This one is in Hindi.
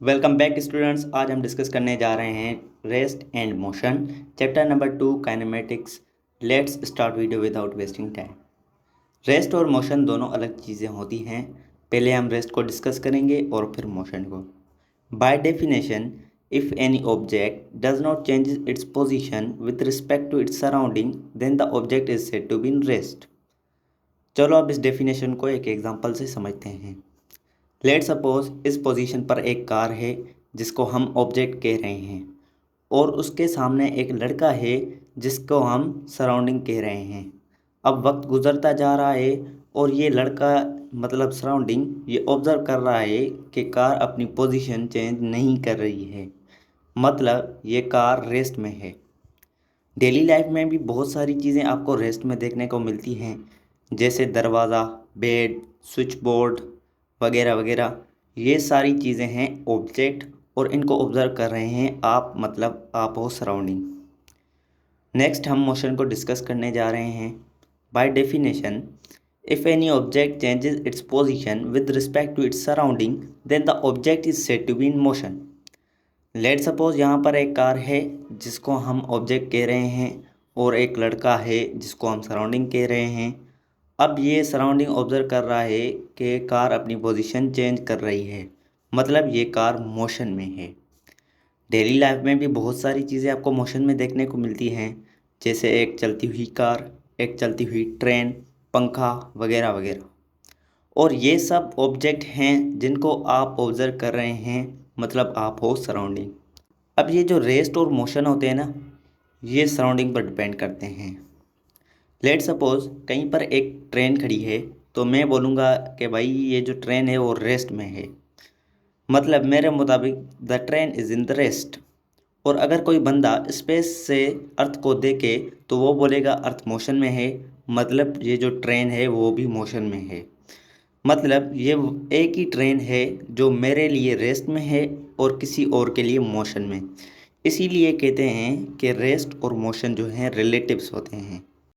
Welcome back students. आज हम डिस्कस करने जा रहे हैं rest and motion, chapter number 2 kinematics. Let's start video without wasting time. Rest और मोशन दोनों अलग चीज़ें होती हैं। पहले हम रेस्ट को डिस्कस करेंगे और फिर मोशन को। By definition, if any object does not change its position with respect to its surrounding then the object is said to be in rest. चलो अब इस डेफिनेशन को एक एग्जांपल से समझते हैं। लेट सपोज इस पोजीशन पर एक कार है जिसको हम ऑब्जेक्ट कह रहे हैं, और उसके सामने एक लड़का है जिसको हम सराउंडिंग कह रहे हैं। अब वक्त गुजरता जा रहा है और ये लड़का मतलब सराउंडिंग ये ऑब्ज़र्व कर रहा है कि कार अपनी पोजीशन चेंज नहीं कर रही है, मतलब ये कार रेस्ट में है। डेली लाइफ में भी बहुत सारी चीज़ें आपको रेस्ट में देखने को मिलती हैं, जैसे दरवाज़ा, बेड, स्विच बोर्ड वगैरह वगैरह। ये सारी चीज़ें हैं ऑब्जेक्ट, और इनको ऑब्ज़र्व कर रहे हैं आप, मतलब आप हो सराउंडिंग। नेक्स्ट हम मोशन को डिस्कस करने जा रहे हैं। By definition, if any object changes its position with respect to its surrounding then the object is said to be in motion. Let suppose यहाँ पर एक कार है जिसको हम ऑब्जेक्ट कह रहे हैं, और एक लड़का है जिसको हम सराउंडिंग कह रहे हैं। अब ये सराउंडिंग ऑब्जर्व कर रहा है कि कार अपनी पोजीशन चेंज कर रही है, मतलब ये कार मोशन में है। डेली लाइफ में भी बहुत सारी चीज़ें आपको मोशन में देखने को मिलती हैं, जैसे एक चलती हुई कार, एक चलती हुई ट्रेन, पंखा वगैरह वगैरह। और ये सब ऑब्जेक्ट हैं जिनको आप ऑब्जर्व कर रहे हैं, मतलब आप हो सराउंडिंग। अब ये जो रेस्ट और मोशन होते हैं ना, ये सराउंडिंग पर डिपेंड करते हैं। लेट सपोज कहीं पर एक ट्रेन खड़ी है, तो मैं बोलूँगा कि भाई ये जो ट्रेन है वो रेस्ट में है, मतलब मेरे मुताबिक the train is in the rest. और अगर कोई बंदा स्पेस से अर्थ को देखे तो वो बोलेगा अर्थ मोशन में है, मतलब ये जो ट्रेन है वो भी मोशन में है। मतलब ये एक ही ट्रेन है जो मेरे लिए रेस्ट में है और किसी और के लिए मोशन में। इसीलिए कहते हैं कि रेस्ट और मोशन जो हैं रिलेटिव्स होते हैं।